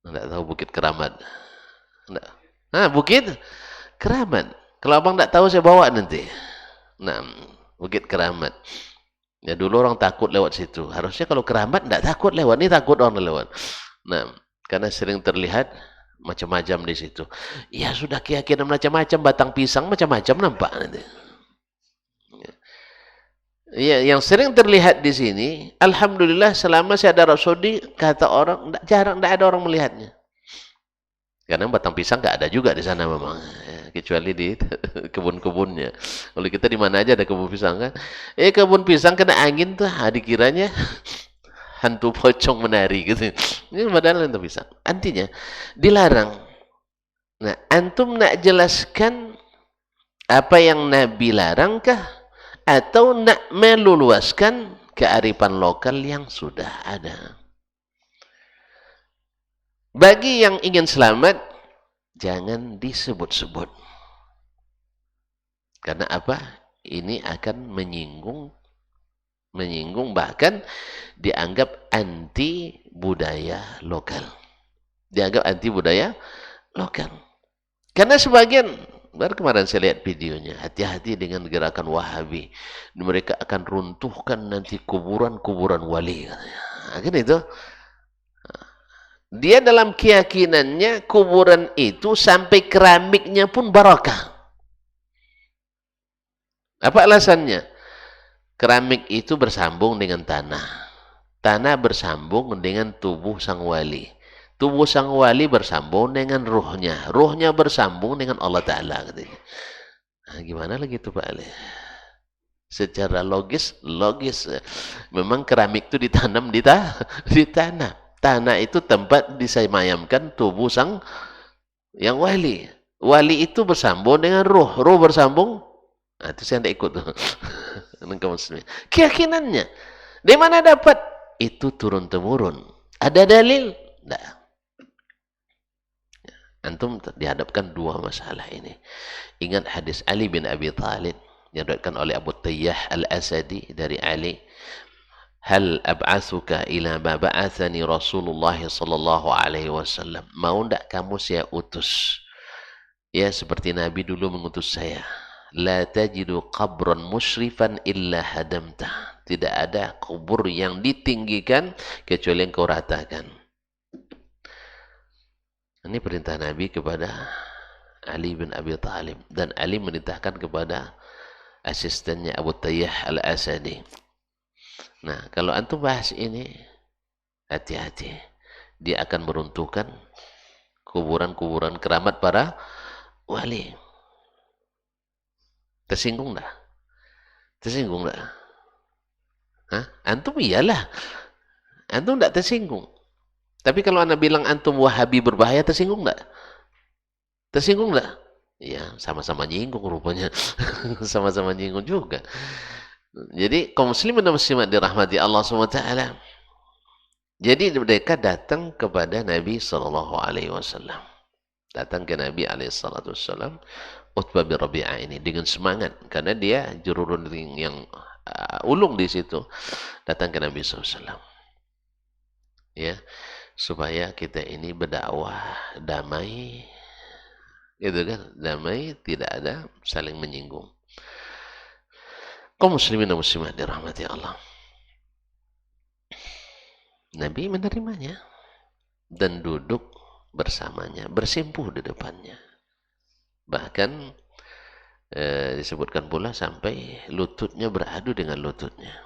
tidak tahu bukit keramat, bukit keramat. Kalau abang tidak tahu saya bawa nanti. Nah, bukit keramat. Ya dulu orang takut lewat situ. Harusnya kalau keramat tidak takut lewat. Ini takut orang lewat. Nah, karena sering terlihat macam-macam di situ. Ya sudah keyakinan macam-macam, batang pisang macam-macam nampak nanti. Ya, yang sering terlihat di sini, alhamdulillah selama saya ada Arab Saudi, kata orang jarang, tidak ada orang melihatnya. Karena batang pisang nggak ada juga di sana memang, kecuali di kebun-kebunnya. Kalau kita di mana aja ada kebun pisang kan? Kebun pisang kena angin tuh, dikiranya hantu pocong menari gitu. Ini padahal hantu pisang. Artinya dilarang. Nah, antum nak jelaskan apa yang Nabi larangkah, atau nak meluaskan kearifan lokal yang sudah ada? Bagi yang ingin selamat, jangan disebut-sebut. Karena apa? Ini akan menyinggung, bahkan dianggap anti budaya lokal. Dianggap anti budaya lokal. Karena sebagian, baru kemarin saya lihat videonya, hati-hati dengan gerakan Wahabi. Mereka akan runtuhkan nanti kuburan-kuburan wali. Kan itu? Dia dalam keyakinannya kuburan itu sampai keramiknya pun barakah. Apa alasannya? Keramik itu bersambung dengan tanah. Tanah bersambung dengan tubuh sang wali. Tubuh sang wali bersambung dengan ruhnya. Ruhnya bersambung dengan Allah Ta'ala. Nah, gimana lagi itu Pak Ali? Secara logis. Memang keramik itu ditanam di tanah. Tanah itu tempat disemayamkan tubuh sang yang wali. Wali itu bersambung dengan ruh. Ruh bersambung. Nah, itu saya tidak ikut. Keyakinannya. Di mana dapat? Itu turun-temurun. Ada dalil? Tidak. Antum dihadapkan dua masalah ini. Ingat hadis Ali bin Abi Thalib yang diriwayatkan oleh Abu Tayyah Al-Asadi dari Ali. hal ab'atsuka ila ma ba'athani Rasulullah sallallahu alaihi wasallam, mau ndak kamu saya utus ya seperti Nabi dulu mengutus saya. La tajidu qabran musyrifan illa hadamtah, tidak ada kubur yang ditinggikan kecuali engkau ratakan. Ini perintah Nabi kepada Ali bin Abi Thalib, dan Ali merintahkan kepada asistennya Abu Tayyah Al-Asadi. Nah, kalau antum bahas ini, hati-hati. Dia akan meruntuhkan kuburan-kuburan keramat para wali. Tersinggung dah? Tersinggung dah? Hah? Antum iyalah. Antum tak tersinggung. Tapi kalau anda bilang antum Wahabi berbahaya, tersinggung tak? Tersinggung tak? Ya, sama-sama nyinggung rupanya. Sama-sama nyinggung juga. Jadi, kaum muslimin dan muslimat dirahmati Allah SWT. Jadi, mereka datang kepada Nabi SAW. Datang ke Nabi SAW. Utbah bin Rabi'ah ini dengan semangat. Karena dia jururun yang ulung di situ. Datang ke Nabi SAW. Ya, supaya kita ini berdakwah damai. Gitu kan? Damai, tidak ada saling menyinggung. Kaum muslimin dan muslimat dirahmati Allah. Nabi menerimanya dan duduk bersamanya, bersimpuh di depannya. Bahkan disebutkan pula sampai lututnya beradu dengan lututnya.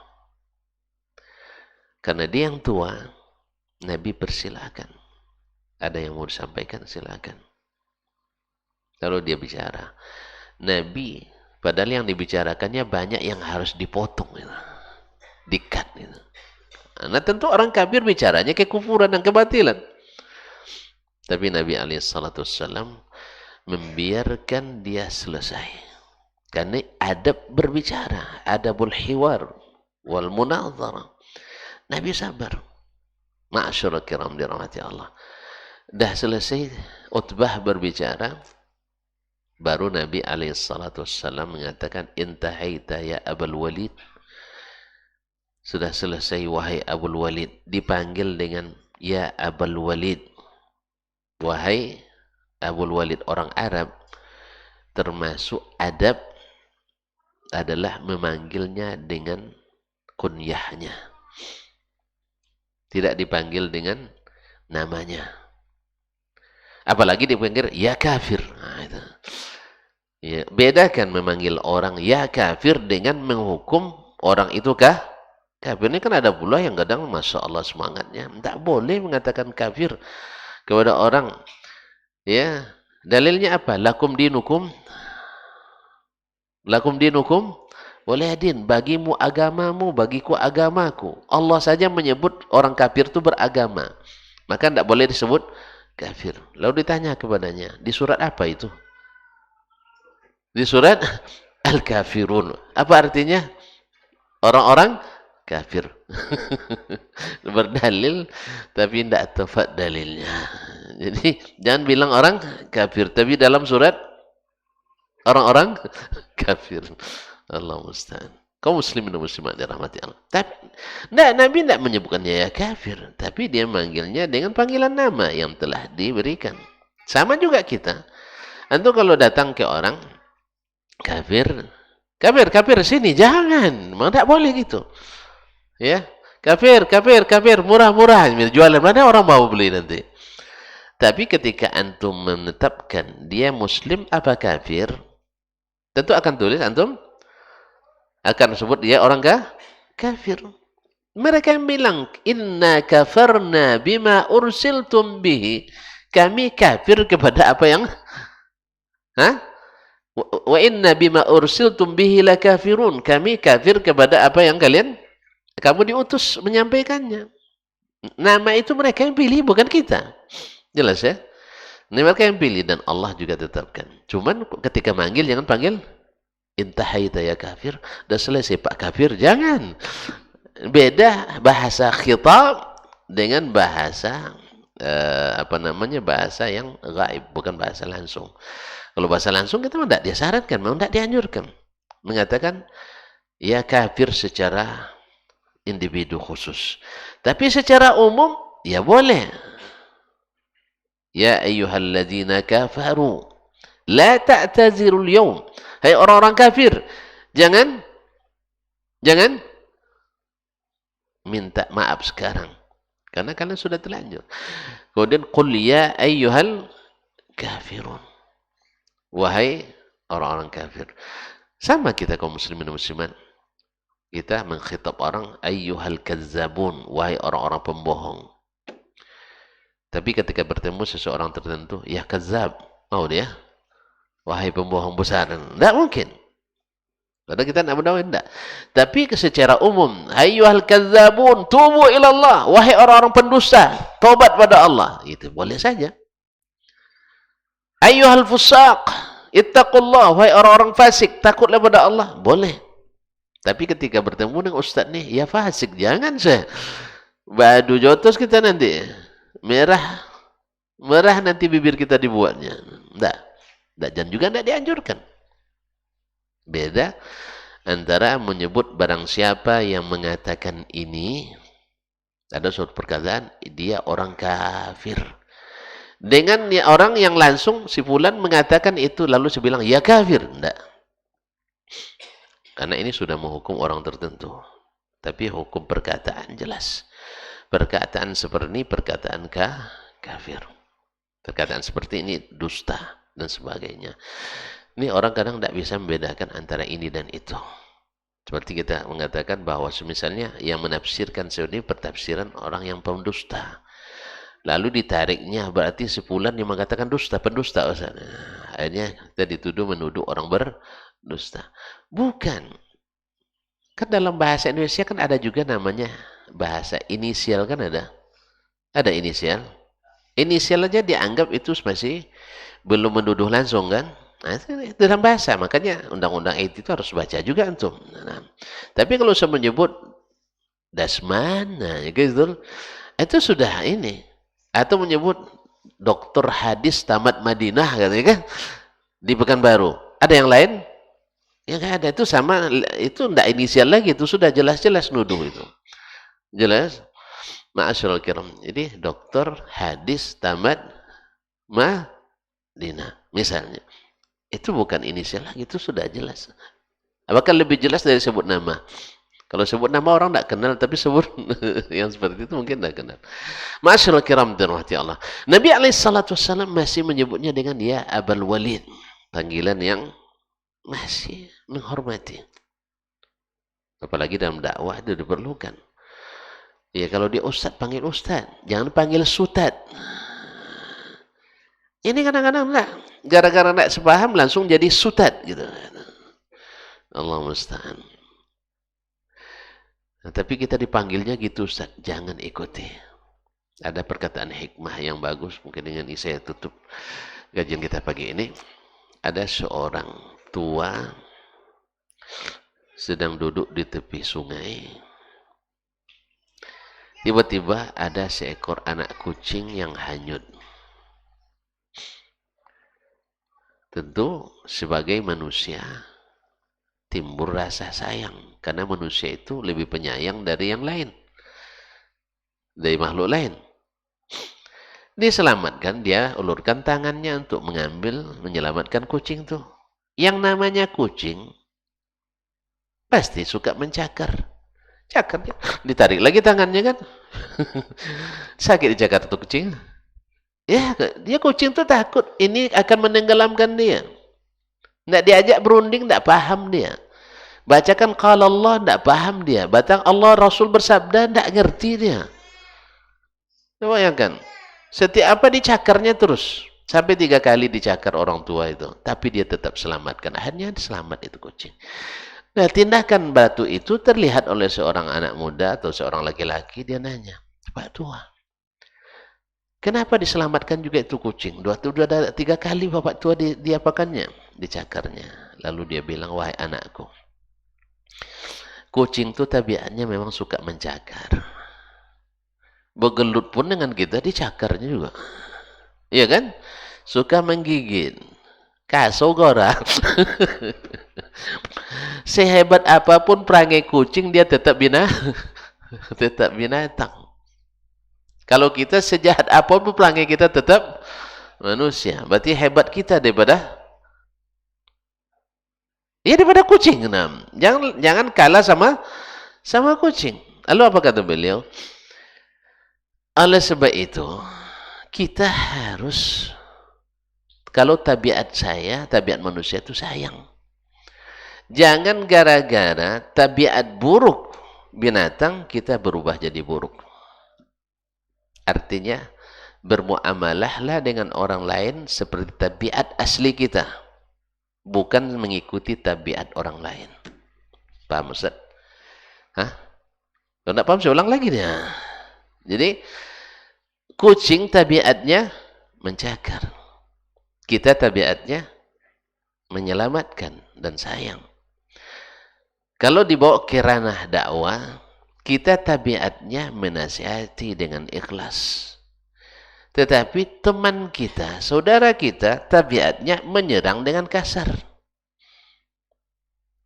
Karena dia yang tua, Nabi persilakan. Ada yang mau disampaikan, silakan. Lalu dia bicara. Nabi, padahal yang dibicarakannya banyak yang harus dipotong, gitu. Di-cut. Gitu. Nah tentu orang kafir bicaranya kekufuran dan kebatilan. Tapi Nabi SAW membiarkan dia selesai. Karena adab berbicara, adabul hiwar wal munazara. Nabi sabar. Ma'asyurul kiram dirahmati Allah. Dah selesai Utbah berbicara, baru Nabi SAW mengatakan, intahaita ya Abul Walid. Sudah selesai wahai Abul Walid. Dipanggil dengan ya Abul Walid. Wahai Abul Walid. Orang Arab termasuk adab adalah memanggilnya dengan kunyahnya. Tidak dipanggil dengan namanya. Apalagi dipanggil ya kafir. Nah, itu. Ya, bedakan memanggil orang ya kafir dengan menghukum orang itu kafir. Ini kan ada pula yang kadang Masya Allah semangatnya. Tak boleh mengatakan kafir kepada orang. Ya, dalilnya apa? Lakum dinukum waliyadin. Bagimu agamamu, bagiku agamaku. Allah saja menyebut orang kafir itu beragama. Maka tidak boleh disebut kafir. Lalu ditanya kepadanya, di surat apa itu? Di surat Al-Kafirun. Apa artinya? Orang-orang kafir. Berdalil, tapi tidak tepat dalilnya. Jadi, jangan bilang orang kafir. Tapi dalam surat, orang-orang kafir. Allah musta'an. Kaum muslimin dan muslimat dirahmati Allah. Tapi Nabi tidak menyebutkannya ya kafir, tapi dia manggilnya dengan panggilan nama yang telah diberikan. Sama juga kita. Antum kalau datang ke orang kafir sini, jangan. Tidak boleh gitu. Ya, kafir, murah-murah jualan, mana orang mau beli nanti. Tapi ketika antum menetapkan dia muslim apa kafir, tentu akan tulis antum akan sebut dia orang kafir. Mereka yang bilang, inna kafarna bima ursiltum bihi. Kami kafir kepada apa yang wa inna bima ursiltum bihi la kafirun. Kami kafir kepada apa yang kamu diutus menyampaikannya. Nama itu mereka yang pilih, bukan kita. Jelas ya? Ini mereka yang pilih dan Allah juga tetapkan. Cuman ketika manggil jangan panggil intahaita ya kafir, dah selesai Pak kafir, jangan. Beda bahasa khitab dengan bahasa bahasa yang gaib, bukan bahasa langsung. Kalau bahasa langsung kita tidak disarankan, tidak dianjurkan mengatakan ya kafir secara individu khusus. Tapi secara umum, ya boleh. Ya ayyuhalladzina kafaru, la ta'tazirul yawm. Hai orang-orang kafir, jangan minta maaf sekarang. Karena kalian sudah terlanjur. Kemudian, qul ya ayyuhal kafirun. Wahai orang-orang kafir. Sama kita kaum muslimin dan muslimat. Kita mengkhitab orang ayyuhal kazzabun, wahai orang-orang pembohong. Tapi ketika bertemu seseorang tertentu, ya kazzab, mau dia, wahai pembohong besar. Tidak mungkin. Karena kita tidak menawi, tidak. Tapi secara umum, ayyuhal kazzabun, tubu ilallah, wahai orang-orang pendusta, taubat pada Allah. Itu boleh saja. Ayyuhal fusaq, ittaqullah, wahai orang-orang fasik, takutlah pada Allah. Boleh. Tapi ketika bertemu dengan ustaz nih, ya fasik, jangan saya. Badu jotos kita nanti. Merah nanti bibir kita dibuatnya. Tidak. Dan juga tidak dianjurkan. Beda antara menyebut barang siapa yang mengatakan ini, ada suatu perkataan, dia orang kafir. Dengan orang yang langsung si fulan mengatakan itu, lalu saya bilang, ya kafir. Tidak. Karena ini sudah menghukum orang tertentu. Tapi hukum perkataan jelas. Perkataan seperti ini, perkataan kafir. Perkataan seperti ini, dusta, dan sebagainya. Ini orang kadang tidak bisa membedakan antara ini dan itu. Seperti kita mengatakan bahwa misalnya yang menafsirkan seperti ini, pertafsiran orang yang pendusta. Lalu ditariknya, berarti sepulan yang mengatakan dusta, pendusta. Akhirnya kita dituduh menuduh orang berdusta. Bukan. Kan dalam bahasa Indonesia kan ada juga namanya bahasa inisial, kan ada. Ada inisial. Inisial aja dianggap itu masih belum menuduh langsung, kan. Nah, itu dalam bahasa. Makanya undang-undang IT itu harus baca juga antum. Nah, tapi kalau saya menyebut Dasman, nah, gitu, itu sudah ini. Atau menyebut dokter hadis tamat Madinah, katanya kan, di Pekanbaru. Ada yang lain? Ya nggak ada. Itu sama, itu enggak inisial lagi. Itu sudah jelas-jelas nuduh itu. Jelas? Ma'asyiral kiram. Jadi dokter hadis tamat Madinah, misalnya. Itu bukan inisial lagi, itu sudah jelas. Apakah lebih jelas dari sebut nama? Kalau sebut nama orang tidak kenal, tapi sebut yang seperti itu mungkin tidak kenal. Ma'asyiral kiram dirahmati Allah. Nabi SAW masih menyebutnya dengan ya Abul Walid. Panggilan yang masih menghormati. Apalagi dalam dakwah itu diperlukan. Ya kalau dia ustad, panggil ustad. Jangan panggil sutad. Ini kadang-kadang enggak. Gara-gara enggak sepaham langsung jadi sutad gitu. Allah musta'an. Nah, tapi kita dipanggilnya gitu Ustaz. Jangan ikuti. Ada perkataan hikmah yang bagus. Mungkin dengan ini saya tutup kajian kita pagi ini. Ada seorang tua sedang duduk di tepi sungai. Tiba-tiba ada seekor anak kucing yang hanyut. Tentu sebagai manusia timbul rasa sayang. Karena manusia itu lebih penyayang dari yang lain. Dari makhluk lain. Diselamatkan, dia ulurkan tangannya untuk menyelamatkan kucing itu. Yang namanya kucing pasti suka mencakar. Cakar dia. Ditarik lagi tangannya kan. Sakit dicakar tuh kucing. Ya, dia kucing tuh takut ini akan menenggelamkan dia. Tidak diajak berunding, tidak paham dia. Bacakan qala Allah, tidak paham dia. Batang Allah Rasul bersabda, tidak ngerti dia. Bayangkan, setiap apa dicakarnya terus. Sampai 3 kali dicakar orang tua itu. Tapi dia tetap selamatkan. Akhirnya selamat itu kucing. Nah, tindakan batu itu terlihat oleh seorang anak muda atau seorang laki-laki. Dia nanya, Pak tua, kenapa diselamatkan juga itu kucing? Sudah ada 3 kali bapak tua diapakannya? Dicakarnya. Lalu dia bilang, wahai anakku, kucing itu tabiatnya memang suka mencakar. Begelut pun dengan kita dicakarnya juga. Iya kan? Suka menggigit. Kasogora. Sehebat apapun perangai kucing, dia tetap Tetap binatang. Kalau kita sejahat apapun pelangi kita tetap manusia. Berarti hebat kita daripada kucing. Nah. Jangan kalah sama kucing. Lalu apa kata beliau? Oleh sebab itu, kita harus, kalau tabiat manusia itu sayang. Jangan gara-gara tabiat buruk binatang, kita berubah jadi buruk. Artinya, bermuamalahlah dengan orang lain seperti tabiat asli kita. Bukan mengikuti tabiat orang lain. Paham Ustaz? Hah? Kalau tidak paham, saya ulang lagi nih. Jadi, kucing tabiatnya mencakar. Kita tabiatnya menyelamatkan dan sayang. Kalau dibawa ke ranah dakwah, kita tabiatnya menasihati dengan ikhlas. Tetapi teman kita, saudara kita, tabiatnya menyerang dengan kasar.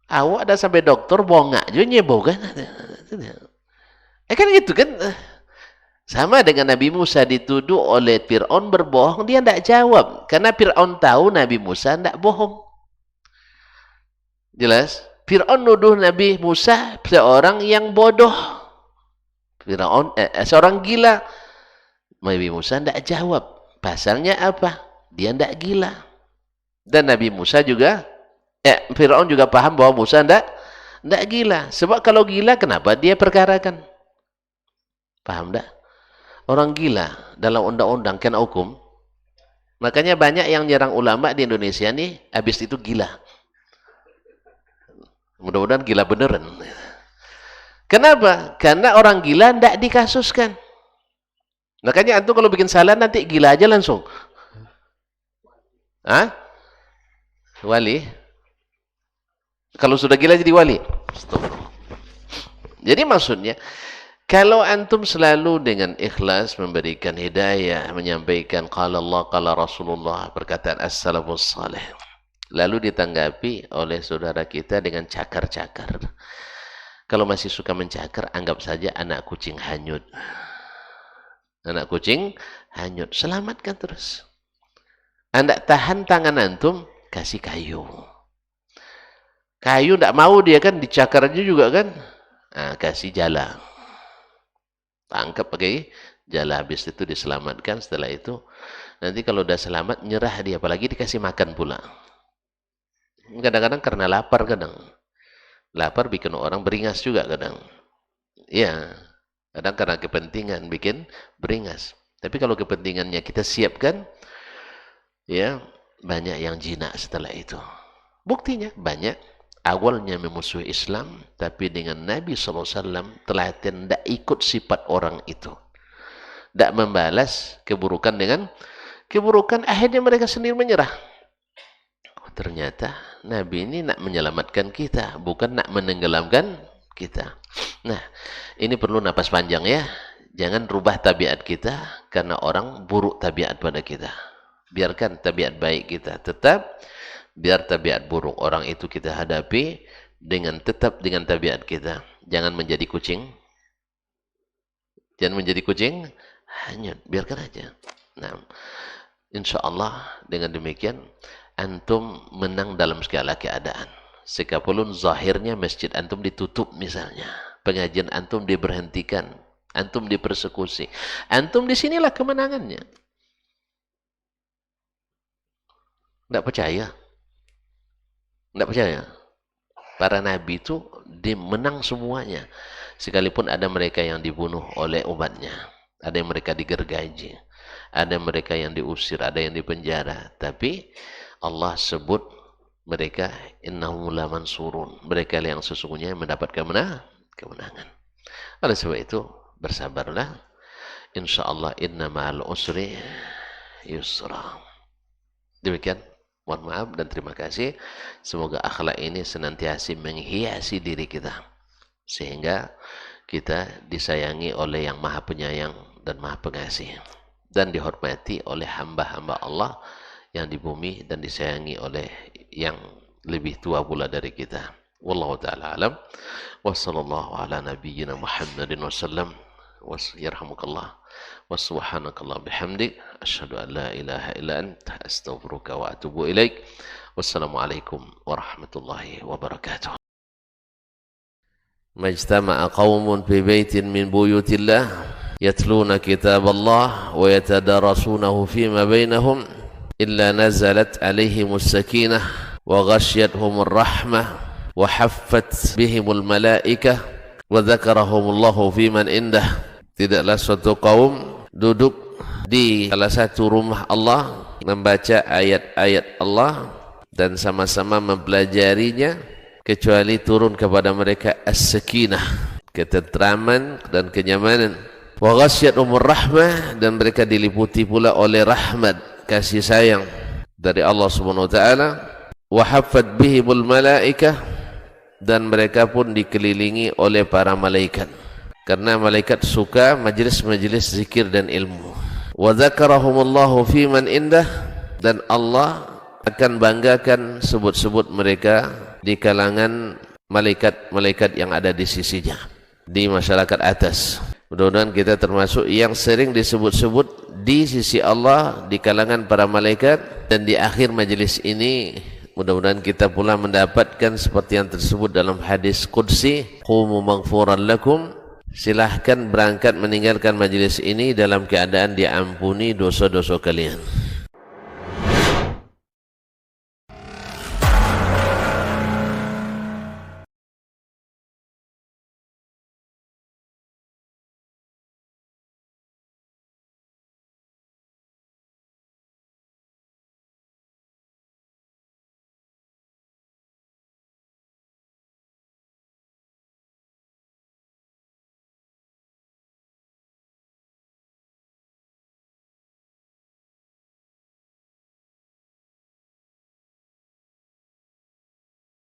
Awak ada sampai dokter bongak juga nyebau kan? Kan gitu kan? Sama dengan Nabi Musa dituduh oleh Fir'aun berbohong, dia tidak jawab. Karena Fir'aun tahu Nabi Musa tidak bohong. Jelas? Fir'aun nuduh Nabi Musa seorang yang bodoh. Fir'aun seorang gila. Nabi Musa tidak jawab. Pasalnya apa? Dia tidak gila. Dan Nabi Musa juga, Fir'aun juga paham bahwa Musa tidak gila. Sebab kalau gila, kenapa dia perkarakan? Paham tak? Orang gila dalam undang-undang kena hukum. Makanya banyak yang nyerang ulama di Indonesia nih, habis itu gila. Mudah-mudahan gila beneran. Kenapa? Karena orang gila tidak dikasuskan. Makanya antum kalau bikin salah nanti gila aja langsung. Hah? Wali? Kalau sudah gila jadi wali? Stop. Jadi maksudnya, kalau antum selalu dengan ikhlas memberikan hidayah, menyampaikan qala Allah, qala Rasulullah, perkataan as-salafus salih, lalu ditanggapi oleh saudara kita dengan cakar-cakar. Kalau masih suka mencakar, anggap saja anak kucing hanyut. Anak kucing hanyut. Selamatkan terus. Anda tahan tangan antum, kasih kayu. Kayu tidak mau dia kan, dicakar aja juga kan. Nah, kasih jala. Tangkap pakai jala, habis itu diselamatkan. Setelah itu, nanti kalau udah selamat, nyerah dia. Apalagi dikasih makan pula. Kadang-kadang karena lapar kadang. Lapar bikin orang beringas juga kadang. Ya, kadang karena kepentingan bikin beringas. Tapi kalau kepentingannya kita siapkan, ya banyak yang jinak setelah itu. Buktinya banyak. Awalnya memusuhi Islam, tapi dengan Nabi SAW telaten tidak ikut sifat orang itu. Tidak membalas keburukan dengan keburukan, akhirnya mereka sendiri menyerah. Ternyata Nabi ini nak menyelamatkan kita, bukan nak menenggelamkan kita. Nah, ini perlu napas panjang ya. Jangan rubah tabiat kita karena orang buruk tabiat pada kita. Biarkan tabiat baik kita tetap, biar tabiat buruk orang itu kita hadapi tetap dengan tabiat kita. Jangan menjadi kucing. Jangan menjadi kucing hanyut, biarkan aja. Nah, insya Allah dengan demikian antum menang dalam segala keadaan. Sekalipun zahirnya masjid antum ditutup misalnya, pengajian antum diberhentikan, antum dipersekusi, antum disinilah kemenangannya. Tidak percaya? Tidak percaya? Para nabi itu dimenang semuanya. Sekalipun ada mereka yang dibunuh oleh umatnya, ada yang mereka digergaji, ada mereka yang diusir, ada yang dipenjara, tapi Allah sebut mereka innahum lamansurun, mereka yang sesungguhnya mendapat kemenangan. Oleh sebab itu bersabarlah, insyaallah inna ma'al usri yusra. Demikian, mohon maaf dan terima kasih. Semoga akhlak ini senantiasa menghiasi diri kita sehingga kita disayangi oleh yang maha penyayang dan maha pengasih, dan dihormati oleh hamba-hamba Allah yang di bumi, dan disayangi oleh yang lebih tua pula dari kita. Wallahu ta'ala alam. Wa sallallahu ala nabiyyina Muhammadin wa sallam. Yarhamukallah. Wa subhanakallah bihamdik. Asyhadu an la ilaha illa anta astaghfiruka wa atubu ilaik. Wassalamualaikum warahmatullahi wabarakatuh. Majtama'a qaumun fi baitin min buyutillah yatluna kitaballah wa yatadarasunahu fima bainahum illa nazalat alaihimus sakinah wa ghasyiyatuhumur rahmah wa haffat bihimul malaikah wa dzakarahumullahu fiman indah. Tidaklah suatu kaum duduk di salah satu rumah Allah membaca ayat-ayat Allah dan sama-sama mempelajarinya kecuali turun kepada mereka as-sakinah, ketentraman dan kenyamanan. Wa ghasyiyatuhumur rahmah, dan mereka diliputi pula oleh rahmat, kasih sayang dari Allah Subhanahu wa taala. Wa haffat bihimul malaikah, dan mereka pun dikelilingi oleh para malaikat, karena malaikat suka majlis-majlis zikir dan ilmu. Wa dzakarahumullahu fiman indah, dan Allah akan banggakan sebut-sebut mereka di kalangan malaikat-malaikat yang ada di sisinya, di masyarakat atas. Mudah-mudahan kita termasuk yang sering disebut-sebut di sisi Allah di kalangan para malaikat, dan di akhir majelis ini mudah-mudahan kita pula mendapatkan seperti yang tersebut dalam hadis qudsi, qumu maghfuran lakum, silahkan berangkat meninggalkan majelis ini dalam keadaan diampuni dosa-dosa kalian.